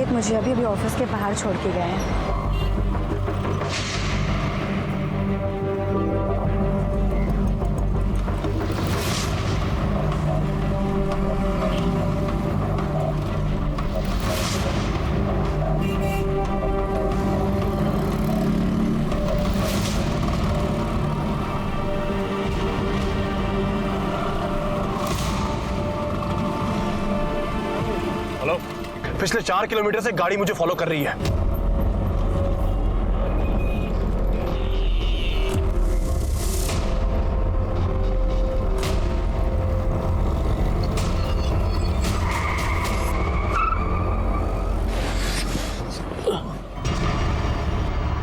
अनिकेत मुझे अभी अभी ऑफिस के बाहर छोड़ के गए हैं। हेलो, पिछले 4 किलोमीटर से गाड़ी मुझे फॉलो कर रही है।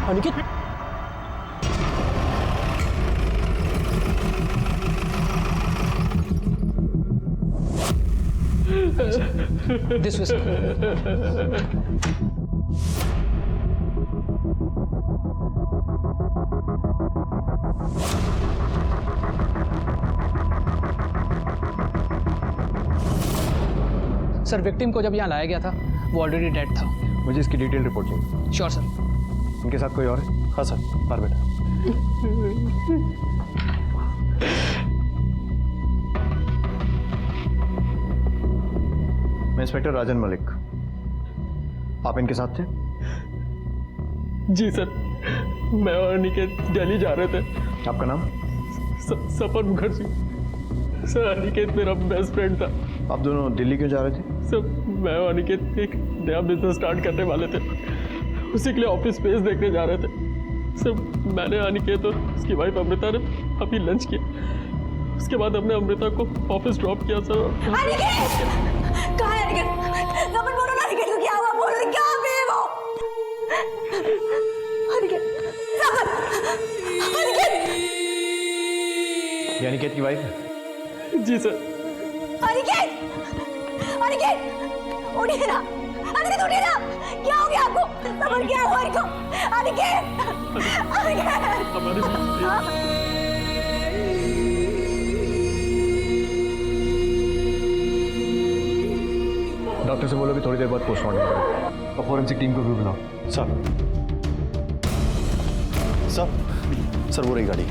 Aniket, this way, sir. Sir, victim को जब यहाँ लाया गया था वो ऑलरेडी डेड था। मुझे इसकी डिटेल रिपोर्ट चाहिए। Sure sir. इनके साथ कोई और है? हाँ सर, बाहर बेटा। मैं इंस्पेक्टर राजन मलिक। आप इनके साथ थे? जी सर, मैं और अनिकेत दिल्ली जा रहे थे। आपका नाम? सफर मुखर्जी। सर, अनिकेत मेरा बेस्ट फ्रेंड था। आप दोनों दिल्ली क्यों जा रहे थे? सर, मैं और अनिकेत एक नया बिजनेस स्टार्ट करने वाले थे, उसी के लिए ऑफिस स्पेस देखने जा रहे थे। सर, मैंने, अनिकेत और उसकी वाइफ अमृता ने अभी लंच किया। उसके बाद हमने अमृता को ऑफिस ड्रॉप किया सर। अनिकेत! कहाँ है अनिकेत? नमन बोलो ना, अनिकेत को क्या हुआ? बोलो, क्या है वो? अनिकेत! नमन! अनिकेत! ये अनिकेत की वाइफ है? जी सर। अनिकेत! अनिकेत! उठिए ना! अनिकेत उठिए ना! क्या हो गया आपको? नमन क्या हुआ इनको? अनिकेत! अनिकेत! हमारे डॉक्टर से बोलो कि थोड़ी देर बाद पोस्टमार्टम करें और फॉरेंसिक टीम को भी बुलाओ। सर वो रही गाड़ी।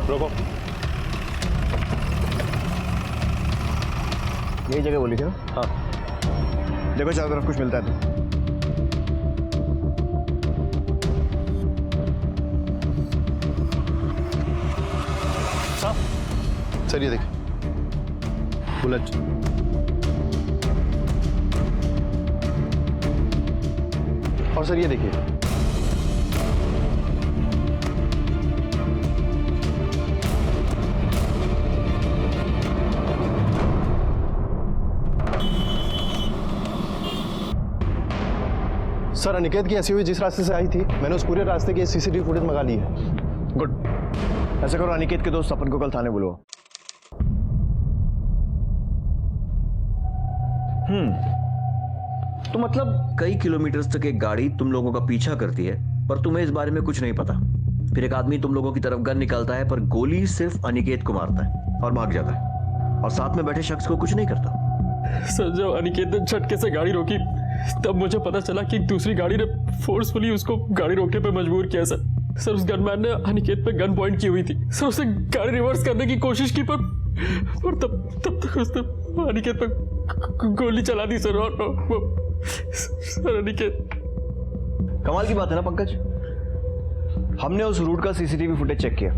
रोको। यही जगह बोली थी ना? हाँ। देखो चारों तरफ कुछ मिलता है तो। सर ये देखिए, बुलेट। और सर ये देखिए, सर अनिकेत की एसयूवी जिस रास्ते से आई थी, मैंने उस पूरे रास्ते की सीसीटीवी फुटेज मंगा ली है। गुड। ऐसा करो, अनिकेत के दोस्त अपन को कल थाने बुलवाओ। तो मतलब कई किलोमीटर तक एक गाड़ी तुम लोगों का पीछा करती है, पर तुम्हें इस बारे में कुछ नहीं पता। फिर एक आदमी तुम लोगों की तरफ गन निकालता है, पर गोली सिर्फ अनिकेत को मारता है और भाग जाता है, और साथ में बैठे शख्स को कुछ नहीं करता। सर, जब अनिकेत ने झटके से गाड़ी रोकी तब मुझे पता चला कि दूसरी गाड़ी ने फोर्सफुली उसको गाड़ी रोकने पर मजबूर किया सर। उस गनमैन ने अनिकेत पे गन पॉइंट की हुई थी सर। उसने गाड़ी रिवर्स करने की कोशिश की, पर तब तक उसने अनिकेत पे गोली चला दी सर। और सर, अनिकेत। कमाल की बात है ना पंकज, हमने उस रूट का सीसीटीवी फुटेज चेक किया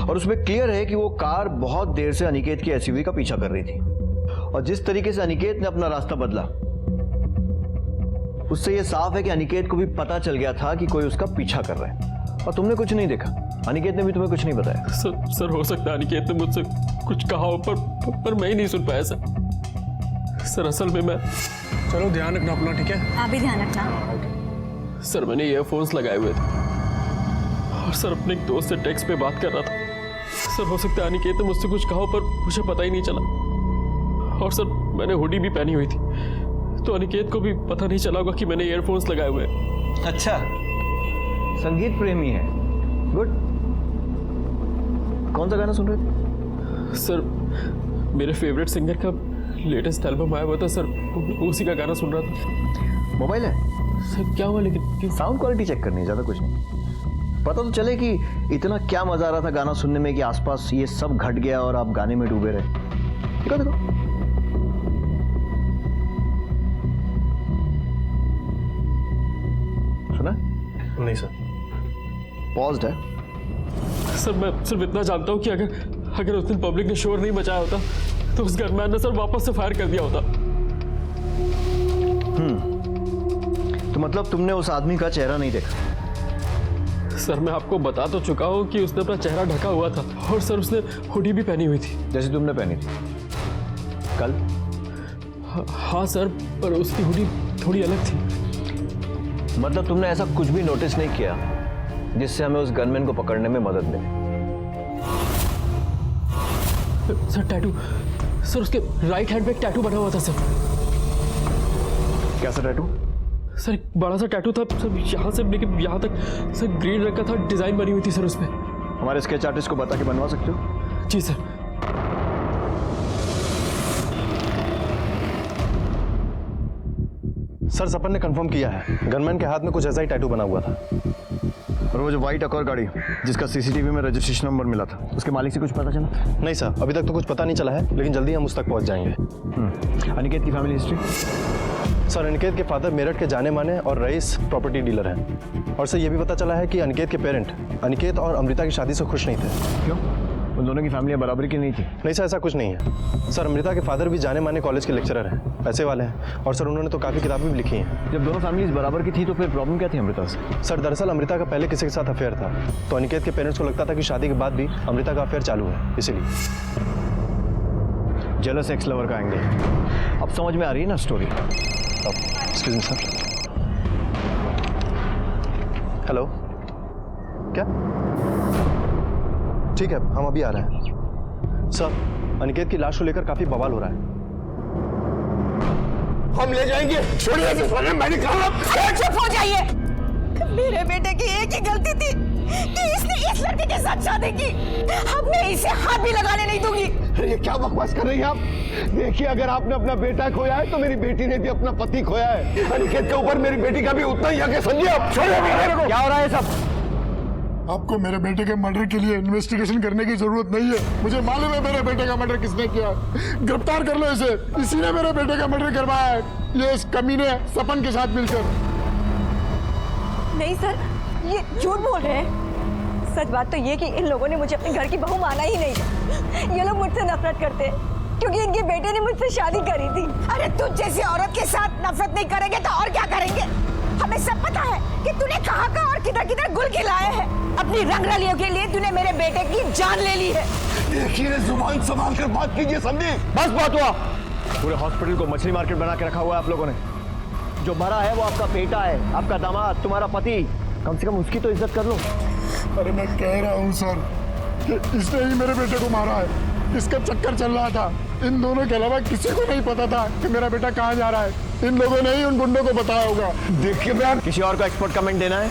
और उसमें क्लियर है कि वो कार बहुत देर से अनिकेत की एसयूवी का पीछा कर रही थी, और जिस तरीके से अनिकेत ने अपना रास्ता बदला उससे ये साफ है कि अनिकेत को भी पता चल गया था कि कोई उसका पीछा कर रहा है, और तुमने कुछ नहीं देखा। अनिकेत ने भी तुम्हें कुछ नहीं बताया। सर हो सकता है अनिकेत ने मुझसे कुछ कहा हो, पर मैं ही नहीं सुन पाया सर। असल में मैं। चलो ध्यान रखना अपना, ठीक है? आप भी ध्यान रखना। सर, मैंने ईयरफोन्स लगाए हुए थे और सर अपने एक दोस्त से टेक्स्ट पे बात कर रहा था। सर हो सकता है अनिकेत ने मुझसे कुछ कहा पर मुझे पता ही नहीं चला। और सर मैंने हुडी भी पहनी हुई थी, तो अनिकेत को भी पता नहीं चला होगा कि मैंने ईयरफोन्स लगाए हुए हैं। अच्छा, संगीत प्रेमी है। गुड। कौन सा गाना सुन रहे थे? सर मेरे फेवरेट सिंगर का लेटेस्ट एल्बम आया हुआ था सर, उसी का गाना सुन रहा था। मोबाइल है? सर क्या हुआ लेकिन? साउंड क्वालिटी चेक करनी है, ज्यादा कुछ नहीं। पता तो चले कि इतना क्या मजा आ रहा था गाना सुनने में कि आसपास ये सब घट गया और आप गाने में डूबे रहे। देखो देखो, सुना? नहीं सर। पॉज्ड है। सर मैं सिर्फ इतना जानता हूँ कि अगर उस दिन पब्लिक ने शोर नहीं मचाया होता तो उस गनमैन ने सर वापस से फायर कर दिया होता। तो मतलब तुमने उस आदमी का चेहरा नहीं देखा? सर मैं आपको बता तो चुका हूँ कि उसने अपना चेहरा ढका हुआ था और सर उसने हुडी भी पहनी हुई थी, जैसे तुमने पहनी थी कल। हाँ सर, पर उसकी हुडी थोड़ी अलग थी। मतलब तुमने ऐसा कुछ भी नोटिस नहीं किया जिससे हमें उस गनमैन को पकड़ने में मदद मिले? सर टैटू, सर उसके राइट हैंड पे एक टैटू बना हुआ था सर। कैसा टैटू? सर एक बड़ा सा टैटू था सर, यहाँ से लेके यहाँ तक सर ग्रीन रंग का था, डिजाइन बनी हुई थी सर उसमें। हमारे स्केच आर्टिस्ट को बता के बनवा सकते हो? जी सर। सर सपन ने कंफर्म किया है, गनमैन के हाथ में कुछ ऐसा ही टैटू बना हुआ था। और वो जो व्हाइट अकॉर गाड़ी जिसका सीसीटीवी में रजिस्ट्रेशन नंबर मिला था, उसके मालिक से कुछ पता चला? नहीं सर, अभी तक तो कुछ पता नहीं चला है, लेकिन जल्दी हम उस तक पहुंच जाएंगे। अनिकेत की फैमिली हिस्ट्री? सर अनिकेत के फादर मेरठ के जाने माने और रईस प्रॉपर्टी डीलर हैं। और सर ये भी पता चला है कि अनिकेत के पेरेंट अनिकेत और अमृता की शादी से खुश नहीं थे। क्यों? उन दोनों की फैमिलियां बराबरी की नहीं थी? नहीं सर, ऐसा कुछ नहीं है। सर अमृता के फादर भी जाने माने कॉलेज के लेक्चरर हैं, पैसे वाले हैं, और सर उन्होंने तो काफ़ी किताबें भी लिखी हैं। जब दोनों फैमिलीज बराबर की थी तो फिर प्रॉब्लम क्या थी अमृता से? सर दरअसल अमृता का पहले किसी के साथ अफेयर था, तो अनिकेत के पेरेंट्स को लगता था कि शादी के बाद भी अमृता का अफेयर चालू है, इसीलिए। जेलस एक्स लवर का एंगल अब समझ में आ रही है ना story? Excuse me sir. Hello, क्या? ठीक है, हम अभी आ रहे हैं। सर अनिकेत की लाश को लेकर काफी बवाल हो रहा है। हम ले जाएंगे, छोड़िए इसे, मैंने कहा। चुप हो जाइए। मेरे बेटे की एक ही गलती थी कि इसने इस लड़के के साथ शादी की। अब मैं इसे हाथ भी लगाने नहीं दूंगी। ये क्या बकवास कर रही हैं आप? देखिए, अगर आपने अपना बेटा खोया है तो मेरी बेटी ने भी अपना पति खोया है। अनिकेत के ऊपर मेरी बेटी का भी उतना ही हक है, समझिए आप। छोड़िए मेरे को। क्या हो रहा है सब? आपको मेरे बेटे के मर्डर के लिए इन्वेस्टिगेशन करने की जरूरत नहीं है। मुझे मालूम है मेरे बेटे का मर्डर किसने किया है। गिरफ्तार कर लो इसे, इसी ने मेरे बेटे का मर्डर करवाया है, ये इस कमीने सपन के साथ मिलकर। नहीं सर, ये झूठ बोल रहे हैं। सच बात तो ये कि इन लोगों ने मुझे अपने घर की बहू माना ही नहीं। ये लोग मुझसे नफरत करते हैं क्योंकि इनके बेटे ने मुझसे शादी करी थी। अरे तुझ जैसी औरत के साथ नफरत नहीं करेंगे तो और क्या करेंगे? हमें सब पता है कि तूने कहाँ का और किधर किधर गुल खिलाए हैं। अपनी रंगरलियों के लिए तूने मेरे बेटे की जान ले ली है। देखिए, जुबान संभाल कर बात कीजिए, समझे? बस बहुत हुआ। पूरे हॉस्पिटल को मछली मार्केट बना के रखा हुआ है आप लोगों ने। जो मरा है वो आपका बेटा है, आपका दामाद, तुम्हारा पति। कम से कम उसकी तो इज्जत कर लो। अरे मैं कह रहा हूँ सर कि इसने ही मेरे बेटे को मारा है। इसका चक्कर चल रहा था। इन दोनों के अलावा किसी को नहीं पता था कि मेरा बेटा कहाँ जा रहा है। इन लोगों ने ही उन गुंडों को बताया होगा। देखिए मैम, किसी और को एक्सपर्ट कमेंट देना है?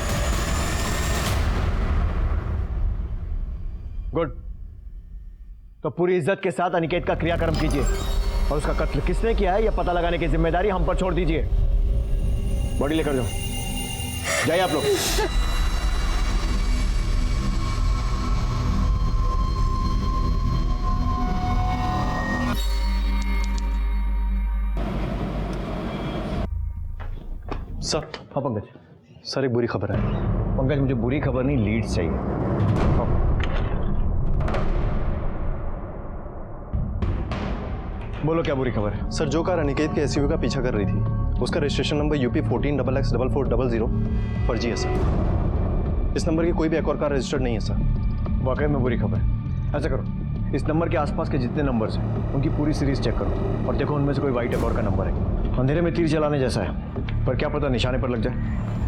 गुड। तो पूरी इज्जत के साथ अनिकेत का क्रियाकर्म कीजिए और उसका कत्ल किसने किया है यह पता लगाने की जिम्मेदारी हम पर छोड़ दीजिए। बॉडी लेकर जाओ, जाइए आप लोग। सर। हाँ पंकज। सर एक बुरी खबर है। पंकज मुझे बुरी खबर नहीं, लीड्स चाहिए। हाँ। बोलो क्या बुरी खबर है? सर जो कार अनिकेत के एसयूवी का पीछा कर रही थी उसका रजिस्ट्रेशन नंबर UP 14XX4400 फर्जी है सर। इस नंबर की कोई भी एक और कार रजिस्टर्ड नहीं है सर। वाकई में बुरी खबर है। ऐसा करो, इस नंबर के आसपास के जितने नंबर्स हैं उनकी पूरी सीरीज चेक करो और देखो उनमें से कोई व्हाइट अकॉर का नंबर है। अंधेरे में तीर चलाने जैसा है, पर क्या पता निशाने पर लग जाए।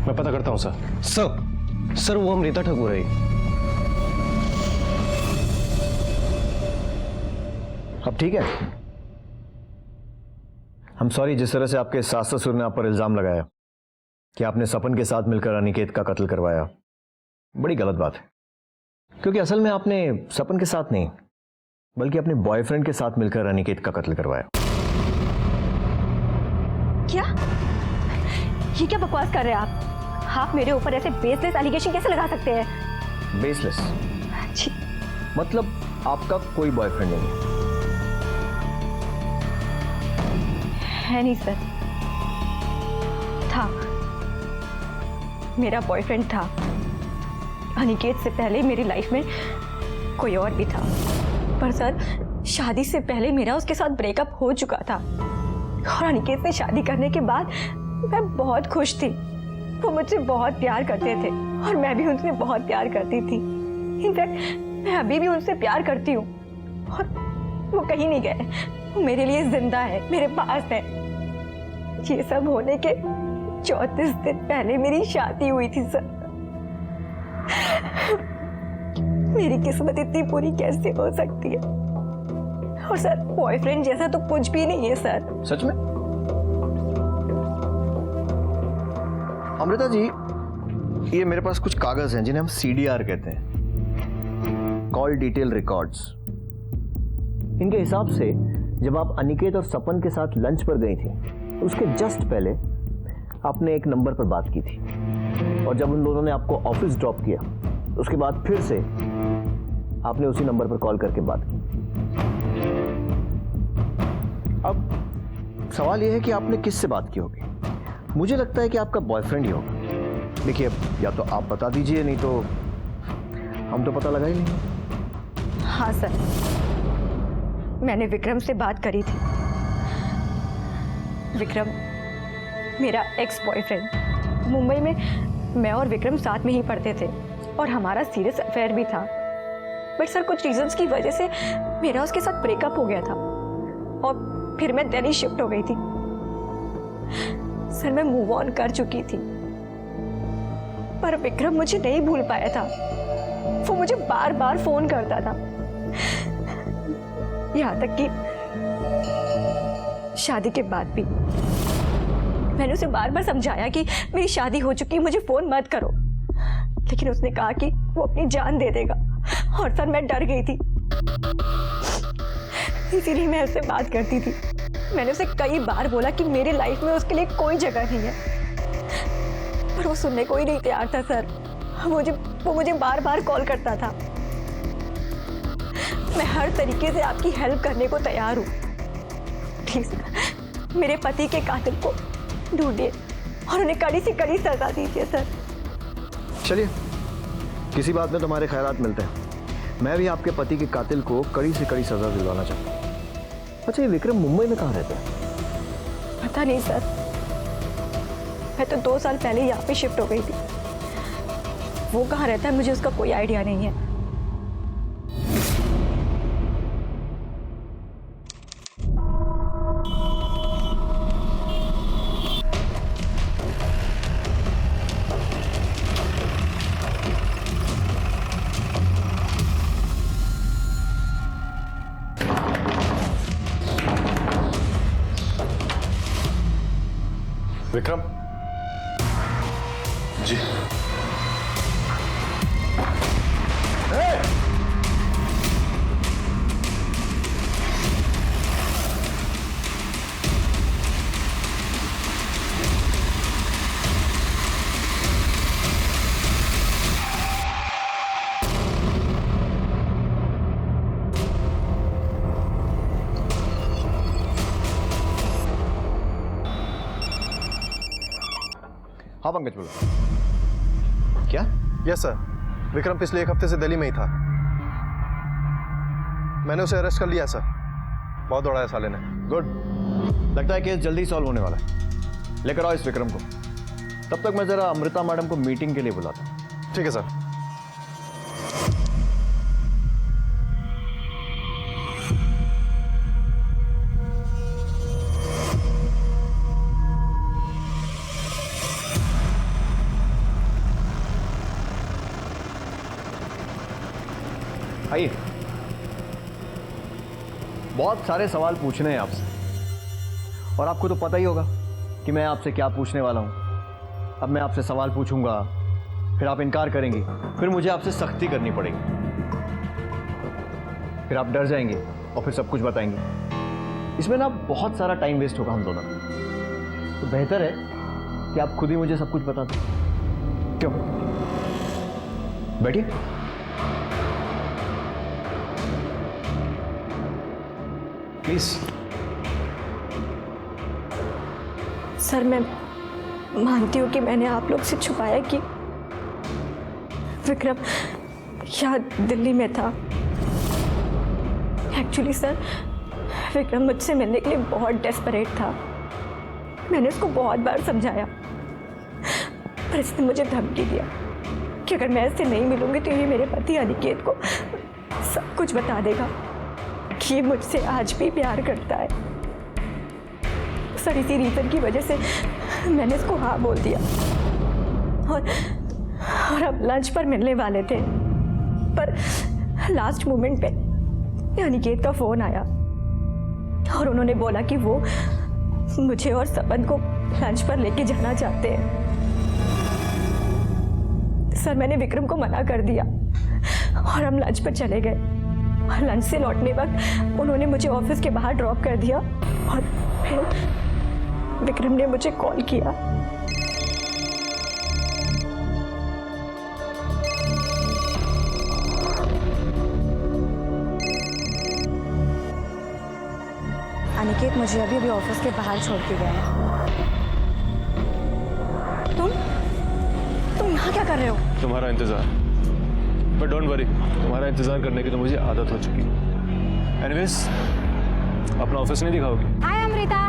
मैं पता करता हूँ सर। सर सर वो अमृता ठाकुर है। अब ठीक है। हम सॉरी जिस तरह से आपके सास ससुर ने आप पर इल्जाम लगाया कि आपने सपन के साथ मिलकर अनिकेत का कत्ल करवाया, बड़ी गलत बात है। क्योंकि असल में आपने सपन के साथ नहीं बल्कि अपने बॉयफ्रेंड के साथ मिलकर अनिकेत का कत्ल करवाया। क्या? ये क्या बकवास कर रहे हैं आप मेरे ऊपर ऐसे बेसलेस एलिगेशन कैसे लगा सकते हैं? बेसलेस जी, मतलब आपका कोई बॉयफ्रेंड नहीं है नहीं सर। था, मेरा बॉयफ्रेंड था। अनिकेत से पहले मेरी लाइफ में कोई और भी था, पर सर शादी से पहले मेरा उसके साथ ब्रेकअप हो चुका था। और अनिकेत से शादी करने के बाद मैं बहुत खुश थी। वो मुझसे बहुत प्यार करते थे और मैं भी उनसे बहुत प्यार करती थी। इनफैक्ट मैं अभी भी उनसे प्यार करती हूँ और वो कहीं नहीं गए। वो मेरे लिए जिंदा है, मेरे पास है। ये सब होने के 34 दिन पहले मेरी शादी हुई थी सर। मेरी किस्मत इतनी बुरी कैसे हो सकती है? और सर बॉयफ्रेंड जैसा तो कुछ भी नहीं है सर। सच में? अमृता जी, ये मेरे पास कुछ कागज हैं जिन्हें हम CDR कहते हैं, कॉल डिटेल रिकॉर्ड्स। इनके हिसाब से जब आप अनिकेत और सपन के साथ लंच पर गई थी तो उसके जस्ट पहले आपने एक नंबर पर बात की थी, और जब उन दोनों ने आपको ऑफिस ड्रॉप किया उसके बाद फिर से आपने उसी नंबर पर कॉल करके बात की। अब सवाल यह है कि आपने किससे बात की होगी? मुझे लगता है कि आपका बॉयफ्रेंड ही होगा। देखिए, या तो आप बता दीजिए, नहीं तो हम तो पता लगा ही नहीं। हाँ सर, मैंने विक्रम से बात करी थी। विक्रम मेरा एक्स बॉयफ्रेंड। मुंबई में मैं और विक्रम साथ में ही पढ़ते थे और हमारा सीरियस अफेयर भी था। बट सर कुछ रीजंस की वजह से मेरा उसके साथ ब्रेकअप हो गया था और फिर मैं दिल्ली शिफ्ट हो गई थी। सर मैं मूव ऑन कर चुकी थी, पर विक्रम मुझे नहीं भूल पाया था। वो मुझे बार बार फोन करता था, यहाँ तक कि शादी के बाद भी। मैंने उसे बार बार समझाया कि मेरी शादी हो चुकी है, मुझे फोन मत करो, लेकिन उसने कहा कि वो अपनी जान दे देगा। और सर मैं डर गई थी, इसीलिए मैं उससे बात करती थी। मैंने उसे कई बार बोला कि मेरी लाइफ में उसके लिए कोई जगह नहीं है, पर वो सुनने को ही नहीं तैयार था सर। वो मुझे बार बार कॉल करता था। मैं हर तरीके से आपकी हेल्प करने को तैयार हूँ। प्लीज मेरे पति के कातिल को ढूंढिए और उन्हें कड़ी से कड़ी सजा दीजिए सर। चलिए, किसी बात में तुम्हारे ख्यालात मिलते हैं। मैं भी आपके पति के कातिल को कड़ी से कड़ी सजा दिलवाना चाहता हूँ। अच्छा, ये विक्रम मुंबई में कहाँ रहता है? पता नहीं सर, मैं तो 2 साल पहले यहाँ पे शिफ्ट हो गई थी। वो कहाँ रहता है मुझे उसका कोई आइडिया नहीं है। विक्रम जी। हाँ पंकज, बोलो। क्या? यस सर, विक्रम पिछले 1 हफ्ते से दिल्ली में ही था। मैंने उसे अरेस्ट कर लिया सर। बहुत दौड़ाया साले ने। गुड, लगता है केस जल्दी सॉल्व होने वाला है। लेकर आओ इस विक्रम को। तब तक मैं जरा अमृता मैडम को मीटिंग के लिए बुलाता हूँ। ठीक है सर। आइए। बहुत सारे सवाल पूछने हैं आपसे, और आपको तो पता ही होगा कि मैं आपसे क्या पूछने वाला हूं। अब मैं आपसे सवाल पूछूंगा, फिर आप इनकार करेंगी, फिर मुझे आपसे सख्ती करनी पड़ेगी, फिर आप डर जाएंगे और फिर सब कुछ बताएंगे। इसमें ना बहुत सारा टाइम वेस्ट होगा हम दोनों का। तो बेहतर है कि आप खुद ही मुझे सब कुछ बता दें। क्यों? बैठिए। प्लीज। सर, मैं मानती हूँ कि मैंने आप लोग से छुपाया कि विक्रम यहाँ दिल्ली में था। एक्चुअली सर, विक्रम मुझसे मिलने के लिए बहुत डेस्परेट था। मैंने उसको बहुत बार समझाया, पर इसने मुझे धमकी दिया कि अगर मैं इससे नहीं मिलूंगी तो ये मेरे पति अनिकेत को सब कुछ बता देगा कि ये मुझसे आज भी प्यार करता है। सर, इसी रीजन की वजह से मैंने इसको हाँ बोल दिया और अब लंच पर मिलने वाले थे, पर लास्ट मोमेंट पे अनिकेत का फोन आया और उन्होंने बोला कि वो मुझे और सपन को लंच पर लेके जाना चाहते हैं। सर, मैंने विक्रम को मना कर दिया और हम लंच पर चले गए। और लंच से लौटने वक्त उन्होंने मुझे ऑफिस के बाहर ड्रॉप कर दिया और फिर विक्रम ने मुझे कॉल किया। अनिकेत मुझे अभी ऑफिस के बाहर छोड़ के गया है। तुम यहाँ क्या कर रहे हो? तुम्हारा इंतजार। बट डोंट वरी, तुम्हारा इंतजार करने की तो मुझे आदत हो चुकी है। एनीवेज, अपना ऑफिस नहीं दिखाओगी? Hi Amrita.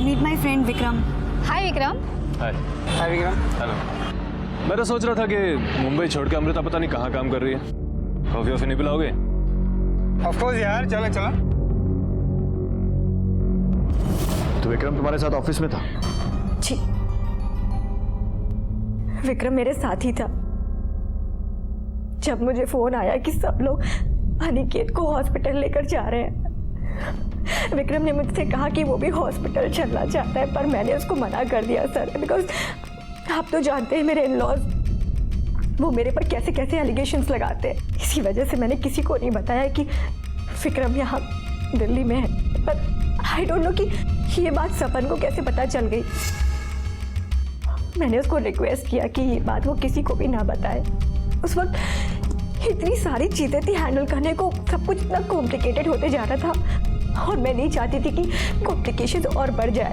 Meet my friend Vikram. Hi Vikram. Hi. Hi Vikram. Hello. मैं तो सोच रहा था कि मुंबई छोड़ के अमृता पता नहीं कहाँ काम कर रही है। कॉफी वॉफी नहीं पिलाओगे? ऑफ कोर्स यार, चलो चलो। तो विक्रम तुम्हारे साथ ऑफिस में था? जी, विक्रम मेरे साथ ही था। जब मुझे फोन आया कि सब लोग अनिकेत को हॉस्पिटल लेकर जा रहे हैं, विक्रम ने मुझसे कहा कि वो भी हॉस्पिटल चलना चाहता है, पर मैंने उसको मना कर दिया सर, बिकॉज आप तो जानते हैं मेरे इन-लॉज वो मेरे पर कैसे कैसे एलिगेशंस लगाते हैं। इसी वजह से मैंने किसी को नहीं बताया कि विक्रम यहाँ दिल्ली में है। पर आई डोंट नो कि ये बात सपन को कैसे पता चल गई। मैंने उसको रिक्वेस्ट किया कि ये बात वो किसी को भी ना बताए। उस वक्त इतनी सारी चीज़ें थी हैंडल करने को, सब कुछ इतना कॉम्प्लिकेटेड होते जा रहा था और मैं नहीं चाहती थी कि कॉम्प्लिकेशंस और बढ़ जाए।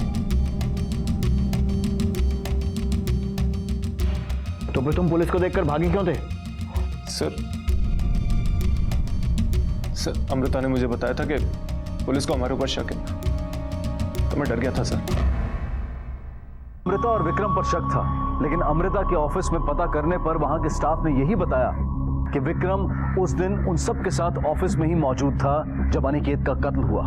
तो फिर तुम पुलिस को देखकर भागी क्यों थे? सर, अमृता ने मुझे बताया था कि पुलिस को हमारे ऊपर शक है, तो मैं डर गया था सर। अमृता और विक्रम पर शक था, लेकिन अमृता के ऑफिस में पता करने पर वहां के स्टाफ ने यही बताया कि विक्रम उस दिन उन सब के साथ ऑफिस में ही मौजूद था जब अनिकेत का कत्ल हुआ।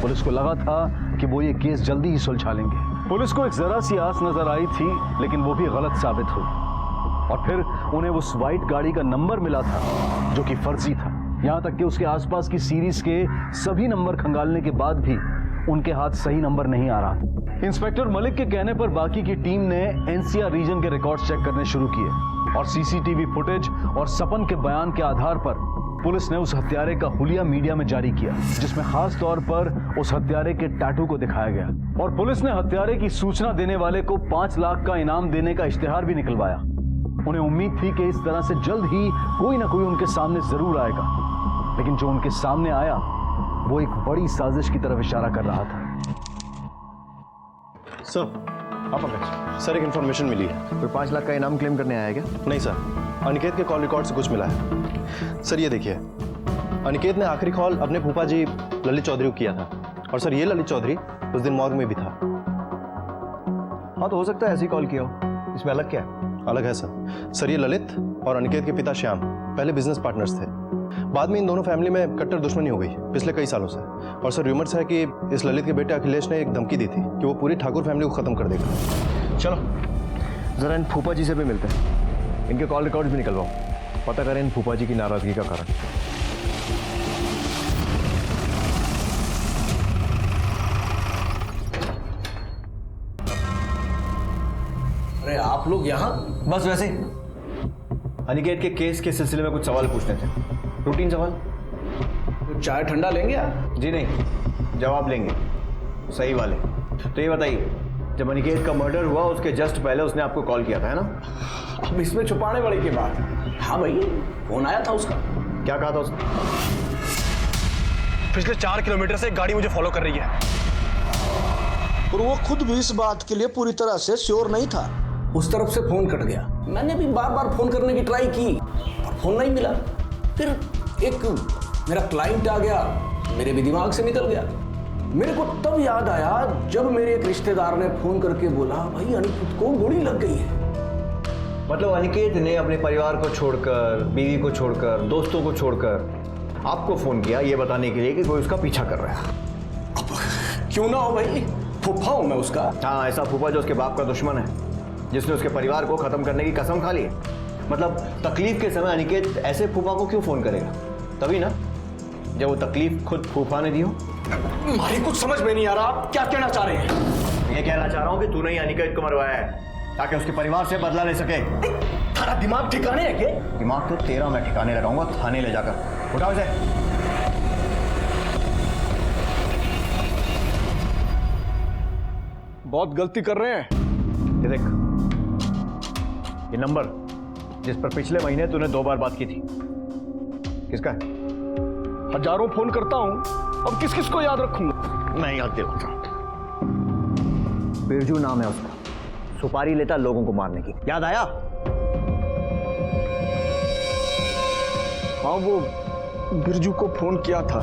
पुलिस को लगा था कि वो ये केस जल्दी ही सुलझा लेंगे। पुलिस को एक जरा सी आस नजर आई थी, लेकिन वो भी गलत साबित हुई और फिर उन्हें उस वाइट गाड़ी का नंबर मिला था जो कि फर्जी था। यहां तक कि उसके आसपास की सीरीज के सभी नंबर खंगालने के बाद भी उनके हाथ सही नंबर नहीं आ रहा था। इंस्पेक्टर मलिक के कहने पर बाकी की टीम ने एनसीआर रीजन के रिकॉर्ड्स चेक करने शुरू किए और सीसीटीवी फुटेज और सपन के बयान के आधार पर पुलिस ने उस हत्यारे का हुलिया मीडिया में जारी किया, जिसमें खास तौर पर उस हत्यारे के टैटू को दिखाया गया और पुलिस ने हत्यारे की सूचना देने वाले को 5 लाख का इनाम देने का इश्तिहार भी निकलवाया। उन्हें उम्मीद थी कि इस तरह से जल्द ही कोई ना कोई उनके सामने जरूर आएगा, लेकिन जो उनके सामने आया वो एक बड़ी साजिश की तरफ इशारा कर रहा था। सर एक इंफॉर्मेशन मिली है। फिर 5 लाख का इनाम क्लेम करने आया है क्या? नहीं सर, अनिकेत के कॉल रिकॉर्ड से कुछ मिला है। सर ये देखिए, अनिकेत ने आखिरी कॉल अपने फूफा जी ललित चौधरी को किया था और सर ये ललित चौधरी उस दिन मॉर्ग में भी था। हाँ, तो हो सकता है ऐसे ही कॉल किया हो। इसमें अलग क्या है? अलग है सर ये ललित और अनिकेत के पिता श्याम पहले बिजनेस पार्टनर्स थे। बाद में इन दोनों फैमिली में कट्टर दुश्मनी हो गई पिछले कई सालों से। और सर र्यूमर्स है कि इस ललित के बेटे अखिलेश ने एक धमकी दी थी कि वो पूरी ठाकुर फैमिली को खत्म कर देगा। चलो जरा इन फूफा जी से भी मिलते हैं, इनके कॉल रिकॉर्ड भी निकलवाओ, पता करें इन फूफा जी की नाराजगी का कारण। अरे आप लोग यहाँ? बस वैसे ही अनिकेत के केस के सिलसिले में कुछ सवाल पूछने थे, रूटीन सवाल। तो चाय ठंडा लेंगे आप? जी नहीं, जवाब लेंगे सही वाले। तो ये बताइए, जब अनिकेत का मर्डर हुआ उसके जस्ट पहले उसने आपको कॉल किया था, है ना? अब इसमें छुपाने वाली की बात। हाँ भाई, फोन आया था उसका। क्या कहा था उसने? पिछले 4 किलोमीटर से एक गाड़ी मुझे फॉलो कर रही है। और वो खुद भी इस बात के लिए पूरी तरह से श्योर नहीं था। उस तरफ से फोन कट गया। मैंने भी बार बार फोन करने की ट्राई की पर फोन नहीं मिला। फिर एक मेरा क्लाइंट आ गया, मेरे भी दिमाग से निकल गया। मेरे को तब याद आया जब मेरे एक रिश्तेदार ने फोन करके बोला, भाई अनिकेत को गोली लग गई है। मतलब अनिकेत ने अपने परिवार को छोड़कर, बीवी को छोड़कर, दोस्तों को छोड़कर आपको फोन किया ये बताने के लिए कि कोई उसका पीछा कर रहा है। अब क्यों ना हो भाई, फूफा हूं मैं उसका। हाँ, ऐसा फूफा जो उसके बाप का दुश्मन है, जिसने उसके परिवार को खत्म करने की कसम खा ली है। मतलब तकलीफ के समय अनिकेत ऐसे फूफा को क्यों फोन करेगा? तभी ना जब वो तकलीफ खुद फूफा ने दी हो। मारी कुछ समझ में नहीं आ रहा, आप क्या कहना चाह रहे हैं? ये कहना चाह रहा हूँ कि तूने ही अनिकेत को मरवाया है ताकि उसके परिवार से बदला ले सके। थारा दिमाग ठिकाने है क्या? दिमाग तो तेरा मैं ठिकाने लगाऊंगा थाने ले जाकर। उठाओ इसे। बहुत गलती कर रहे हैं। ये देख, ये नंबर जिस पर पिछले महीने तूने 2 बार बात की थी, किसका है? हजारों फोन करता हूं, अब किस किस को याद रखूंगा? मैं याद दिलाता हूं। बिरजू नाम है उसका, सुपारी लेता लोगों को मारने की। याद आया? हाँ, वो बिरजू को फोन किया था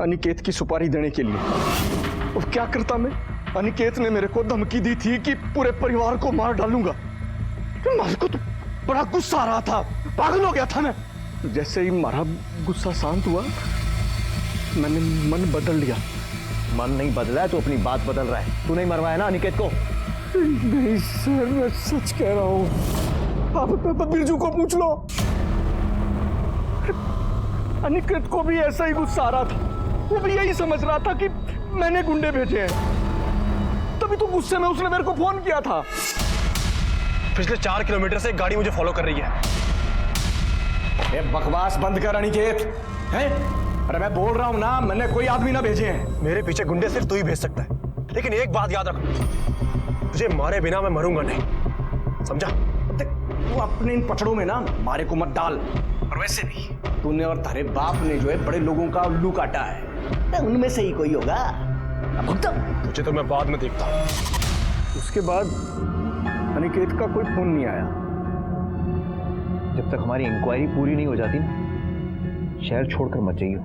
अनिकेत की सुपारी देने के लिए। अब क्या करता मैं? अनिकेत ने मेरे को धमकी दी थी कि पूरे परिवार को मार डालूंगा। मेरे को तो बड़ा गुस्सा आ रहा था, पागल हो गया था मैं। जैसे ही मारा गुस्सा शांत हुआ, मैंने मन बदल लिया। मन नहीं बदला है तो अपनी बात बदल रहा है। तू नहीं मरवाया ना अनिकेत को? नहीं सर, मैं सच कह रहा हूँ। आप बिरजू को पूछ लो। अनिकेत को भी ऐसा ही गुस्सा आ रहा था, वो भी यही समझ रहा था कि मैंने गुंडे भेजे हैं, तभी तो गुस्से में उसने मेरे को फोन किया था। पिछले 4 किलोमीटर से एक गाड़ी मुझे फॉलो कर रही है। ये बकवास बंद कर अनिकेत। हैं? अरे मैं बोल रहा हूं ना, मैंने कोई आदमी ना भेजे हैं। मेरे पीछे गुंडे सिर्फ तू ही भेज सकता है, लेकिन एक बात याद रख, तुझे मारे बिना मैं मरूंगा नहीं, समझा? तू अपने इन पछड़ों में ना मारे को मत डाल। और वैसे भी तूने और तेरे बाप ने जो है बड़े लोगों का उल्लू काटा है, उनमें से ही कोई होगा। तुझे तो मैं बाद में देखता हूं। उसके बाद अनिकेत का कोई फोन नहीं आया। जब तक हमारी इंक्वायरी पूरी नहीं हो जाती ना, शहर छोड़कर मत जाइयो।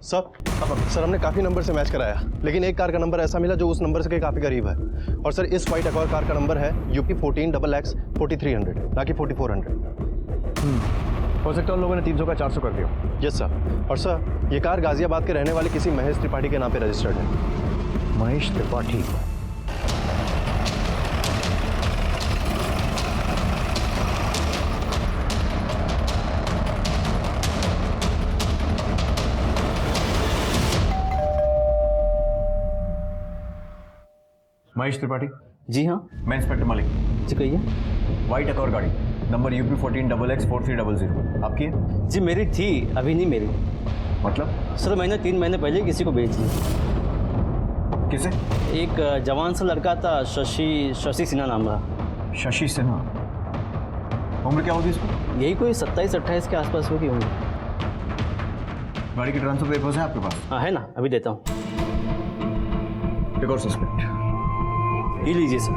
सर हमने काफी नंबर से मैच कराया, लेकिन एक कार का नंबर ऐसा मिला जो उस नंबर से काफी करीब है। और सर इस व्हाइट अकॉर्ड कार का नंबर है UP 14XX 4300, ना कि 4400। हो सकता है उन लोगों ने 300 का 400 कर दिया। Yes sir. और सर ये कार गाजियाबाद के रहने वाले किसी महेश त्रिपाठी के नाम पे रजिस्टर्ड है। महेश त्रिपाठी? महेश त्रिपाठी? जी हाँ। मैं इंस्पेक्टर मलिक। जी कहिए। व्हाइट अकॉर्ड गाड़ी नंबर UP 14XX 4300 आपकी है? जी मेरी थी, अभी नहीं मेरी। मतलब? सर मैंने 3 महीने पहले किसी को बेच दी। किसे? एक जवान सा लड़का था, शशि सिन्हा नाम था। शशि सिन्हा? उम्र क्या होगी इसको? यही कोई 27-28 के आसपास होगी उम्र। गाड़ी के ट्रांसफर पेपर्स हैं आपके पास? हाँ है ना, अभी देता हूँ। एक और सस्पेक्ट ये लीजिए सर।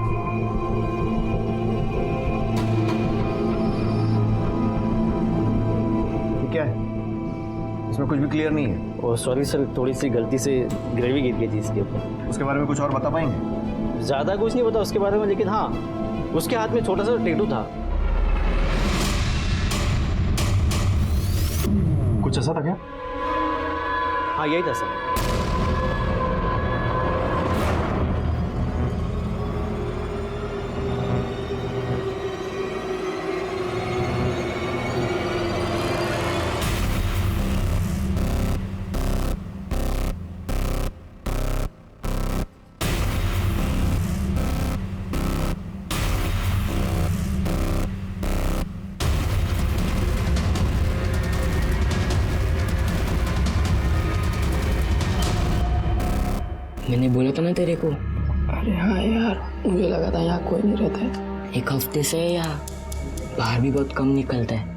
क्या है इसमें? कुछ भी क्लियर नहीं है। ओह सॉरी सर, थोड़ी सी गलती से ग्रेवी गिर गई थी इसके ऊपर। उसके बारे में कुछ और बता पाएंगे? ज़्यादा कुछ नहीं पता उसके बारे में, लेकिन हाँ उसके हाथ में छोटा सा टैटू था। कुछ ऐसा था क्या? हाँ यही था सर। मैंने बोला था ना तेरे को। अरे हाँ यार, मुझे लगा था यहाँ कोई नहीं रहता है। एक हफ्ते से है यहाँ, बाहर भी बहुत कम निकलता है।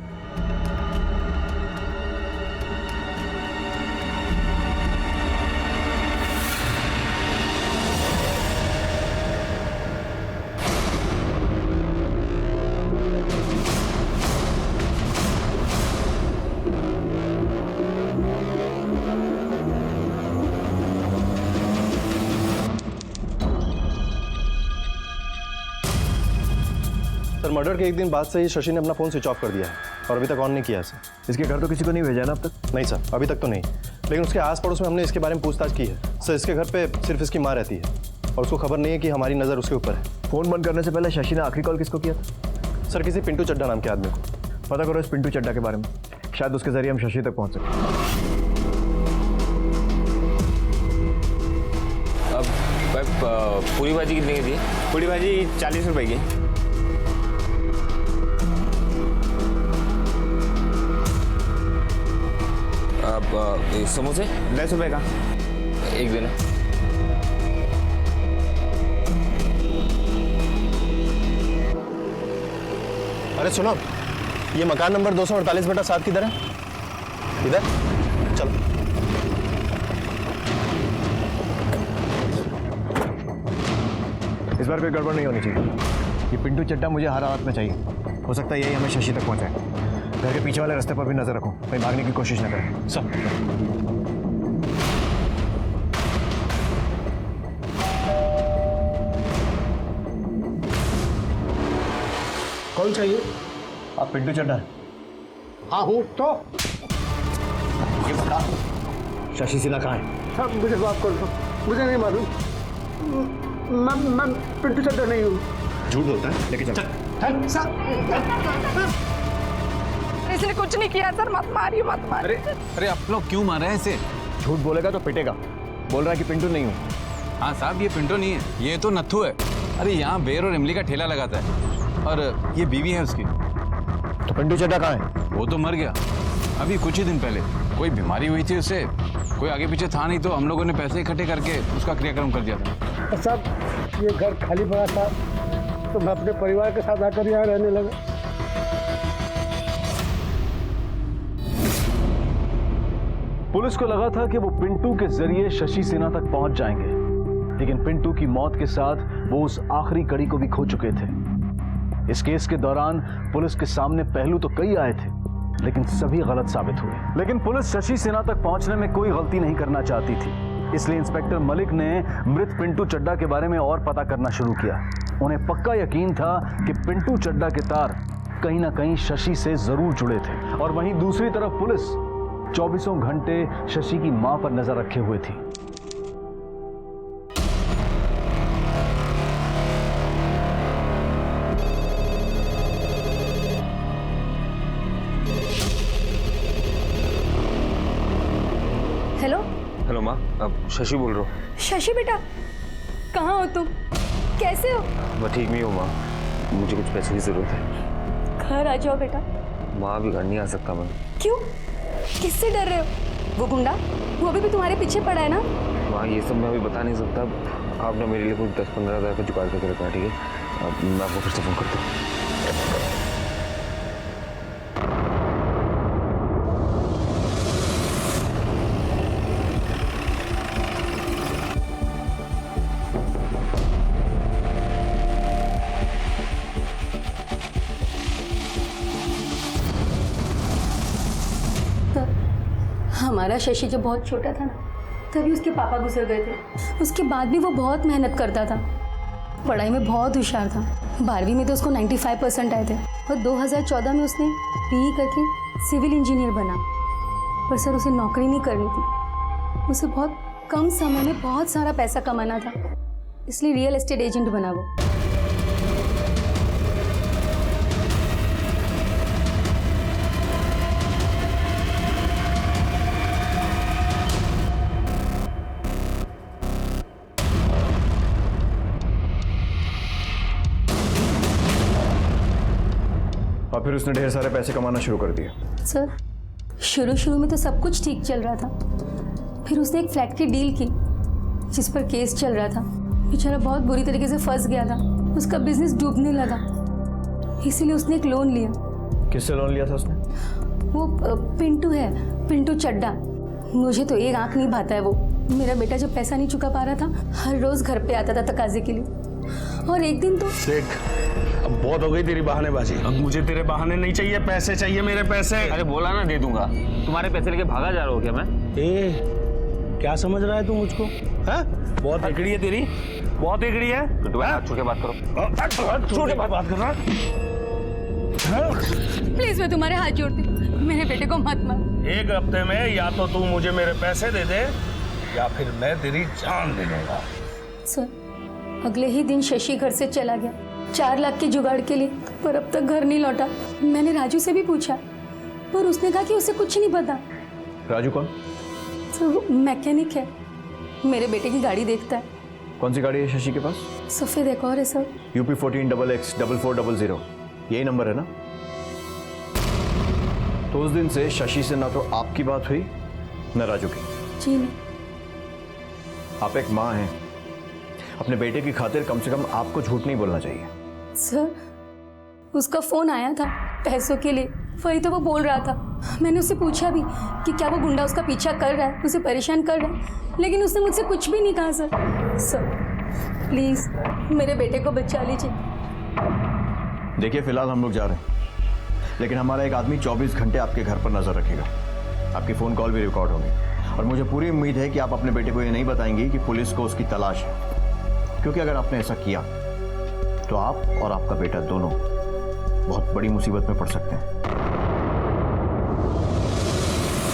सर, मर्डर के एक दिन बाद से ही शशि ने अपना फोन स्विच ऑफ कर दिया है और अभी तक ऑन नहीं किया है सर। इसके घर तो किसी को नहीं भेजा ना अब तक? नहीं सर, अभी तक तो नहीं, लेकिन उसके आस पड़ोस में हमने इसके बारे में पूछताछ की है सर। इसके घर पे सिर्फ इसकी माँ रहती है और उसको खबर नहीं है कि हमारी नज़र उसके ऊपर है। फ़ोन बंद करने से पहले शशि ने आखिरी कॉल किसको किया था? सर, किसी पिंटू चड्डा नाम के आदमी को। पता करो इस पिंटू चड्डा के बारे में, शायद उसके जरिए हम शशि तक पहुँच सकें। अब पूरी भाजी कितने की थी? पूरी भाजी 40 रुपए की। अब समोसे 10 रुपए का एक देना। अरे सुनो, ये मकान नंबर 248/7 किधर है? इधर चलो। इस बार कोई गड़बड़ नहीं होनी चाहिए। ये पिंटू चड्डा मुझे हर हालत में चाहिए। हो सकता है यही हमें शशि तक पहुंचाए। घर के पीछे वाले रास्ते पर भी नजर रखो, कहीं भागने की कोशिश न करें। सब कौन चाहिए? आप पिंटू चड्डा? हाँ हूँ। तो ये बता, शशि सिन्हा कहाँ है? सब मुझे माफ कर दो, मुझे नहीं मालूम। मैं पिंटू चड्डा नहीं हूँ। झूठ बोलता है, लेकिन चल। इसने कुछ नहीं किया सर, मत मारिए मत मारिए। अरे आप लोग क्यों मार रहे हैं इसे? झूठ बोलेगा तो पिटेगा। बोल रहा है कि पिंटू नहीं हूँ। हाँ साहब, ये पिंटू नहीं है, ये तो नत्थू है। अरे यहाँ बेर और इमली का ठेला लगाता है और ये बीवी है उसकी। तो पिंटू चड्डा कहाँ है? वो तो मर गया अभी कुछ ही दिन पहले। कोई बीमारी हुई थी उसे, कोई आगे पीछे था नहीं, तो हम लोगों ने पैसे इकट्ठे करके उसका क्रियाक्रम कर दिया था। साहब, ये घर खाली पड़ा था तो मैं अपने परिवार के साथ आकर यहाँ रहने लगा। पुलिस को लगा था कि वो पिंटू के जरिए शशि सिन्हा तक पहुंच जाएंगे, लेकिन पिंटू की मौत के साथ वो उस आखिरी कड़ी को भी खो चुके थे। इस केस के दौरान पुलिस के सामने पहलू तो कई आए थे, लेकिन सभी गलत साबित हुए। लेकिन पुलिस शशि सिन्हा तक पहुंचने में कोई गलती नहीं करना चाहती थी, इसलिए इंस्पेक्टर मलिक ने मृत पिंटू चड्डा के बारे में और पता करना शुरू किया। उन्हें पक्का यकीन था कि पिंटू चड्डा के तार कहीं ना कहीं शशि से जरूर जुड़े थे। और वहीं दूसरी तरफ पुलिस 24 घंटे शशि की मां पर नजर रखे हुए थी। हेलो हेलो माँ, अब शशि बोल रहा हूँ। शशि बेटा, कहाँ हो तुम? कैसे हो? मैं ठीक नहीं हूँ माँ, मुझे कुछ पैसे की जरूरत है। घर आ जाओ बेटा। माँ अभी घर नहीं आ सकता मैं। क्यों? किससे डर रहे हो? वो गुंडा, वो भी तुम्हारे पीछे पड़ा है ना? माँ ये सब मैं अभी बता नहीं सकता। आपने मेरे लिए कुछ 10-15 हज़ार का जुगाड़ करके रखा, ठीक है? अब मैं आपको फिर से फोन करता हूँ। हमारा शशि जब बहुत छोटा था ना, तभी उसके पापा गुजर गए थे। उसके बाद भी वो बहुत मेहनत करता था, पढ़ाई में बहुत होशियार था। 12वीं में तो उसको 95% आए थे और 2014 में उसने BE करके सिविल इंजीनियर बना। पर सर उसे नौकरी नहीं करनी थी, उसे बहुत कम समय में बहुत सारा पैसा कमाना था, इसलिए रियल एस्टेट एजेंट बना वो। और फिर उसने ढेर सारे पैसे कमाना शुरू कर दिए। सर शुरू में तो सब कुछ ठीक चल रहा था, फिर उसने एक फ्लैट की डील की जिस पर केस चल रहा था, बेचारा बहुत बुरी तरीके से फंस गया था। उसका बिजनेस डूबने लगा, इसीलिए उसने एक लोन लिया। किससे लोन लिया था उसने? वो पिंटू है, पिंटू चड्डा। मुझे तो एक आंख नहीं भाता है वो। मेरा बेटा जब पैसा नहीं चुका पा रहा था, हर रोज घर पे आता था तकाजे के लिए। और एक दिन तो देख, अब बहुत हो गई तेरी बहानेबाजी। अब मुझे तेरे बहाने नहीं चाहिए, पैसे चाहिए, मेरे पैसे। अरे बोला ना दे दूंगा। तुम्हारे पैसे लेके भागा जा रहा हो क्या मैं? क्या समझ रहा है तू मुझको? है? बहुत एकड़ी है तेरी, बहुत एकड़ी है। हाथ छोड़ के बात करो। छोड़ के बात कर रहा। प्लीज मैं तुम्हारे हाथ जोड़ती हूँ, मेरे बेटे को मत मार। एक हफ्ते में या तो तू मुझे मेरे पैसे दे दे या फिर मैं तेरी जान ले लूंगा। सर, अगले ही दिन शशि घर से चला गया 4 लाख के जुगाड़ के लिए, पर अब तक घर नहीं लौटा। मैंने राजू से भी पूछा और उसने कहा कि उसे कुछ नहीं पता। राजू कौन? सर, वो मैकेनिक है, मेरे बेटे की गाड़ी देखता है। कौन सी गाड़ी है शशि के पास? सफेद एक और है सर। UP 14XX4400, यही नंबर है ना? तो उस दिन से शशि से ना तो आपकी बात हुई न राजू की। जी नहीं। आप एक माँ हैं, अपने बेटे की खातिर कम से कम आपको झूठ नहीं बोलना चाहिए। सर, उसका फोन आया था पैसों के लिए, वही तो वो बोल रहा था। मैंने उससे पूछा भी कि क्या वो गुंडा उसका पीछा कर रहा है, उसे परेशान कर रहा है, लेकिन उसने मुझसे कुछ भी नहीं कहा। सर प्लीज मेरे बेटे को बचा लीजिए। देखिए, फिलहाल हम लोग जा रहे हैं, लेकिन हमारा एक आदमी 24 घंटे आपके घर पर नजर रखेगा। आपकी फोन कॉल भी रिकॉर्ड होंगी और मुझे पूरी उम्मीद है कि आप अपने बेटे को ये नहीं बताएंगी कि पुलिस को उसकी तलाश है, क्योंकि अगर आपने ऐसा किया तो आप और आपका बेटा दोनों बहुत बड़ी मुसीबत में पड़ सकते हैं।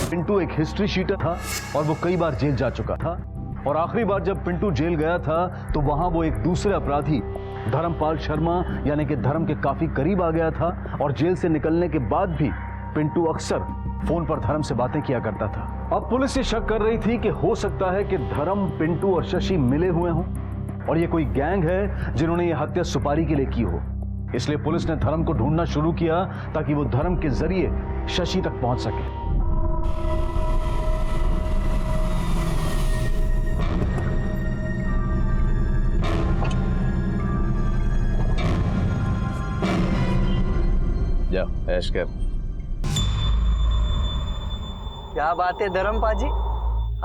पिंटू एक हिस्ट्री शीटर था और वो कई बार जेल जा चुका था। और आखिरी बार जब पिंटू जेल गया था तो वहां वो एक दूसरे अपराधी धर्मपाल शर्मा यानी कि धर्म के काफी करीब आ गया था। और जेल से निकलने के बाद भी पिंटू अक्सर फोन पर धर्म से बातें किया करता था। अब पुलिस ये शक कर रही थी कि हो सकता है कि धर्म, पिंटू और शशि मिले हुए हों और ये कोई गैंग है जिन्होंने ये हत्या सुपारी के लिए की हो। इसलिए पुलिस ने धर्म को ढूंढना शुरू किया ताकि वो धर्म के जरिए शशि तक पहुंच सके। जा ऐश कर। क्या बात है धर्म पाजी,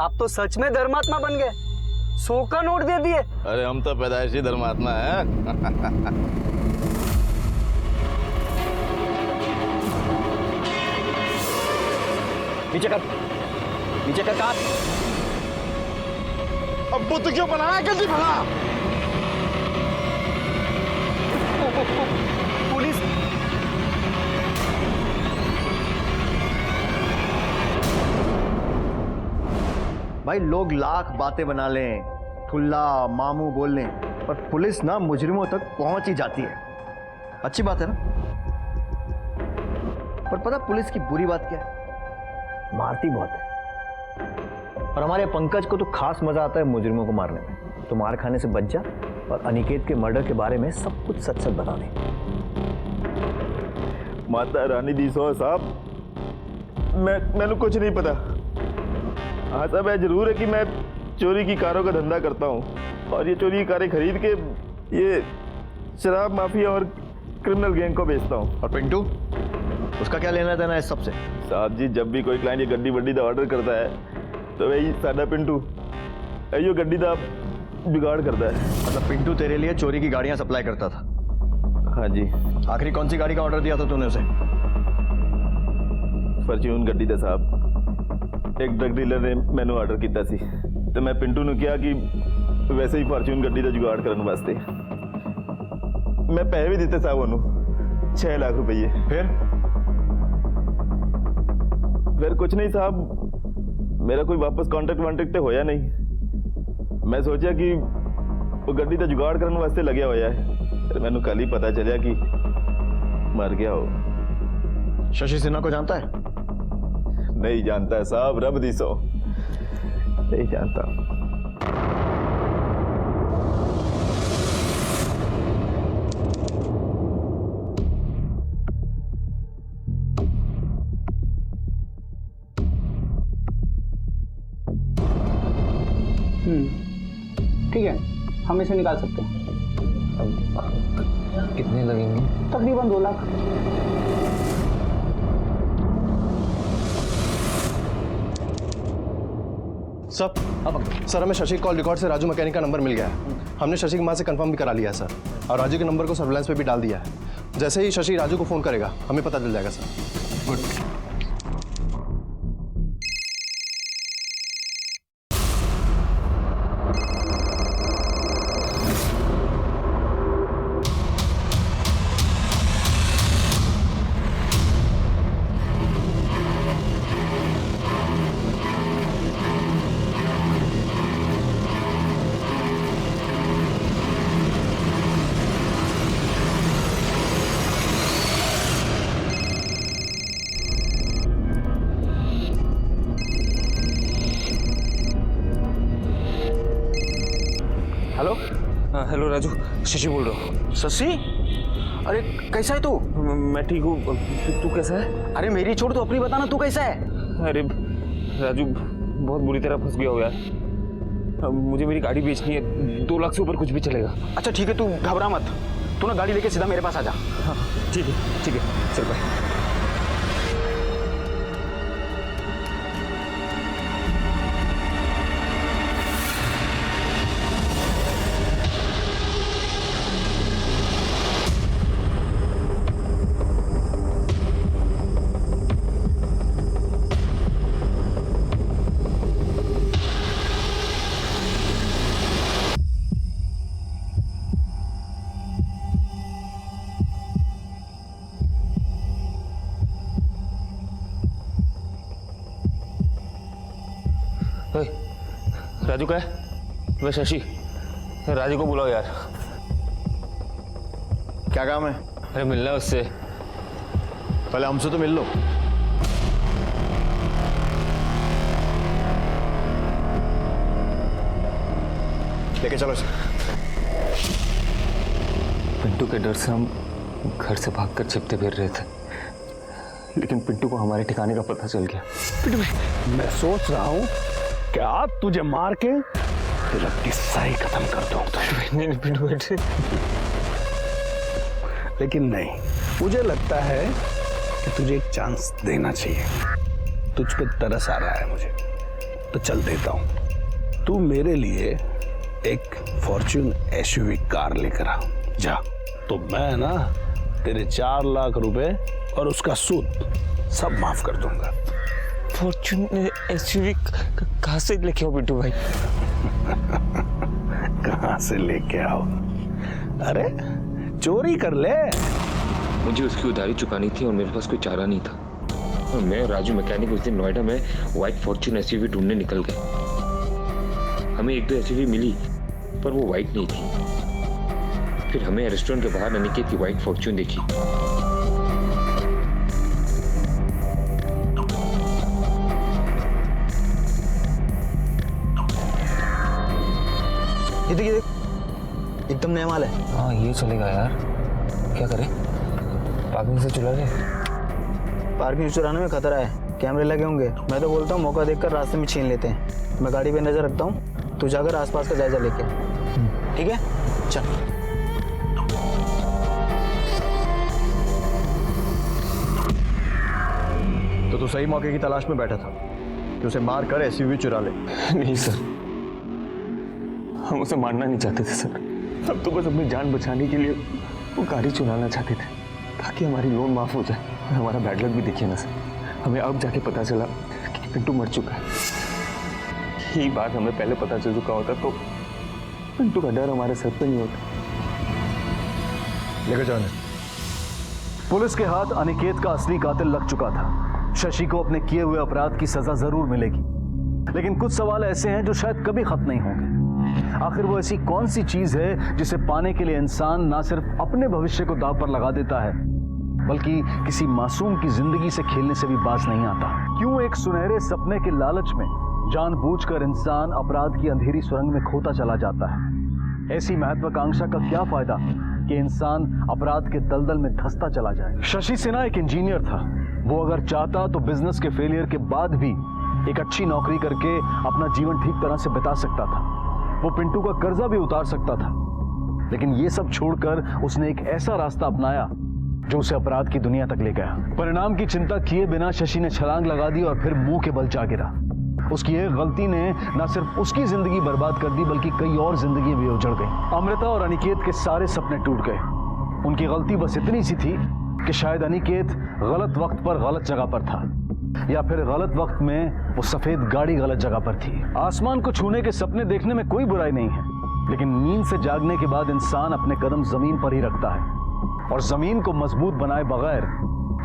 आप तो सच में धर्मात्मा बन गए। 100 का नोट दे दिए। अरे हम तो पैदाइशी धर्मात्मा है। नीचे कर, नीचे कर काट। अब बुद्ध क्यों बनाया, जल्दी भला। पुलिस। भाई, लोग लाख बातें बना लें, ठुल्ला मामू बोल लें, पर पुलिस ना मुजरिमों तक पहुंच ही जाती है। अच्छी बात है ना? पर पता पुलिस की बुरी बात क्या है? मारती बहुत है। और हमारे पंकज को तो खास मजा आता है मुजरिमों को मारने में। तो मार खाने से बच जा और अनिकेत के मर्डर के बारे में सब कुछ सच सच बता दे। माता रानी दी सौ साहब, मैंने कुछ नहीं पता। हाँ साहब, जरूर है कि मैं चोरी की कारों का धंधा करता हूँ और ये चोरी की कारें खरीद के ये शराब माफिया और क्रिमिनल गैंग को बेचता हूँ। और पिंटू, उसका क्या लेना देना है इस सबसे? साहब जी, जब भी कोई क्लाइंट ये गड्डी वड्डी का ऑर्डर करता है तो वही सादा पिंटू यो गड्डी का जुगाड़ करता है। मतलब पिंटू तेरे लिए चोरी की गाड़ियां सप्लाई करता था? हाँ जी। आखिरी कौन सी गाड़ी का ऑर्डर दिया था तूने उसे? फॉर्च्यून गड्डी था साहब। एक ड्रग डीलर ने मैंने ऑर्डर किया सी तो मैं पिंटू ने किया कि वैसे ही फॉर्च्यून गड्डी का जुगाड़ करने वास्ते मैं पैसे भी दिते साहब उन्होंने 6 लाख रुपये। फिर कुछ नहीं साहब, मेरा कोई वापस कॉन्ट्रैक्ट वॉन्ट्रैक्ट होया नहीं। मैं सोचा कि वो गड्डी का जुगाड़ करने वास्ते लगे होया है, फिर मैंने कल ही पता चलिया कि मर गया हो। शशि सिन्हा को जानता है? नहीं जानता है साहब, रब दी सो नहीं जानता। ठीक है, हम इसे निकाल सकते हैं। कितने लगेंगे? तकरीबन 2 लाख। सर हमें शशि कॉल रिकॉर्ड से राजू मैकेनिक का नंबर मिल गया है। हमने शशि की माँ से कंफर्म भी करा लिया है सर, और राजू के नंबर को सर्विलांस पे भी डाल दिया है। जैसे ही शशि राजू को फोन करेगा हमें पता चल जाएगा sir. Good. Hello. Hello Raju, Shashi बोल रहा हूँ। शशि, अरे कैसा है तू? मैं ठीक हूँ, तू कैसा है? अरे मेरी छोड़, तू अपनी बता ना, तू कैसा है? अरे राजू, बहुत बुरी तरह फंस गया हो यार। अब मुझे मेरी गाड़ी बेचनी है, 2 लाख से ऊपर कुछ भी चलेगा। अच्छा ठीक है, तू घबरा मत, तू ना गाड़ी लेके सीधा मेरे पास आ जा। हाँ ठीक है, चल बाय। राजू का है? मैं शशि, राजू को बुलाओ यार। क्या काम है? अरे मिलना है उससे। पहले हमसे तो मिल लो। लेके चलो इसे। पिंटू के डर से हम घर से भागकर छिपते फिर रहे थे, लेकिन पिंटू को हमारे ठिकाने का पता चल गया। पिंटू भाई, मैं सोच रहा हूँ कि आज तुझे मार के तेरा किस्सा ही खत्म कर दूं। नहीं पिंटू भाई, लेकिन नहीं, मुझे लगता है कि तुझे एक चांस देना चाहिए। तुझ पे तरस आ रहा है मुझे, तो चल देता हूँ। तू मेरे लिए एक फॉर्च्यून एसयूवी कार लेकर आ जा, तो मैं ना तेरे 4 लाख रुपए और उसका सूद सब माफ कर दूंगा। फॉर्च्यून एसयूवी कहाँ से लेके आओ पिंटू भाई? कहाँ से लेके आओ? अरे चोरी कर ले। मुझे उसकी उधारी चुकानी थी और मेरे पास कोई चारा नहीं था, और मैं और राजू मैकेनिक उस दिन नोएडा में व्हाइट फॉर्च्यून एसयूवी ढूंढने निकल गए। हमें 1-2 एसयूवी मिली, पर वो व्हाइट नहीं थी। फिर हमें रेस्टोरेंट के बाहर अनिकेत की व्हाइट फॉर्च्यून देखी। ये देख, एकदम नया माल है। हाँ ये चलेगा यार। क्या करें? पार्किंग से चुरा ले। पार्किंग चुराने में खतरा है, कैमरे लगे होंगे। मैं तो बोलता हूँ मौका देखकर रास्ते में छीन लेते हैं। मैं गाड़ी पे नजर रखता हूँ, तू जाकर आसपास का जायजा लेके। ठीक है, चल। तो तू सही मौके की तलाश में बैठा था कि उसे मार कर एसयूवी चुरा ले। नहीं सर, हम उसे मारना नहीं चाहते थे सर। हम तो बस अपनी जान बचाने के लिए वो गाड़ी चुराना चाहते थे, ताकि हमारी लोन माफ हो जाए। हमारा बैड लक भी देखिए ना सर, हमें अब जाके पता चला कि पिंटू मर चुका है। यही बात हमें पहले पता चल चुका होता तो पिंटू का डर हमारे सर पे नहीं होता। लेकर जाने। पुलिस के हाथ अनिकेत का असली कातिल लग चुका था। शशि को अपने किए हुए अपराध की सजा जरूर मिलेगी, लेकिन कुछ सवाल ऐसे हैं जो शायद कभी खत्म नहीं होंगे। आखिर वो ऐसी कौन सी चीज है जिसे पाने के लिए इंसान ना सिर्फ अपने भविष्य को दांव पर लगा देता है, बल्कि किसी मासूम की जिंदगी से खेलने से भी बाज नहीं आता। क्यों एक सुनहरे सपने के लालच में जानबूझकर इंसान अपराध की अंधेरी सुरंग में खोता चला जाता है? ऐसी महत्वाकांक्षा का क्या फायदा कि इंसान अपराध के दलदल में धंसता चला जाए। शशि सिन्हा एक इंजीनियर था। वो अगर चाहता तो बिजनेस के फेलियर के बाद भी एक अच्छी नौकरी करके अपना जीवन ठीक तरह से बिता सकता था, वो पिंटू का कर्जा भी उतार सकता था, लेकिन ये सब छोड़कर उसने एक ऐसा रास्ता अपनाया जो उसे अपराध की दुनिया तक ले गया। परिणाम की चिंता किए बिना शशि ने छलांग लगा दी और फिर मुंह के बल जा गिरा। उसकी एक गलती ने न सिर्फ उसकी जिंदगी बर्बाद कर दी बल्कि कई और जिंदगी भी उजड़ गई। अमृता और अनिकेत के सारे सपने टूट गए। उनकी गलती बस इतनी सी थी कि शायद अनिकेत गलत वक्त पर गलत जगह पर था, या फिर गलत वक्त में वो सफेद गाड़ी गलत जगह पर थी। आसमान को छूने के सपने देखने में कोई बुराई नहीं है, लेकिन नींद से जागने के बाद इंसान अपने कदम जमीन पर ही रखता है, और जमीन को मजबूत बनाए बगैर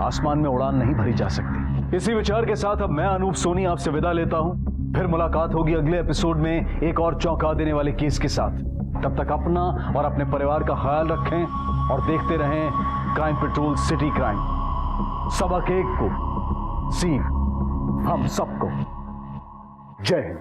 आसमान में उड़ान नहीं भरी जा सकती। इसी विचार के साथ अब मैं अनूप सोनी आपसे विदा लेता हूं। फिर मुलाकात होगी अगले एपिसोड में एक और चौंका देने वाले केस के साथ। तब तक अपना और अपने परिवार का ख्याल रखें और देखते रहें क्राइम पेट्रोल सिटी क्राइम। सबक एक को सीख हम सबको। जय हिंद।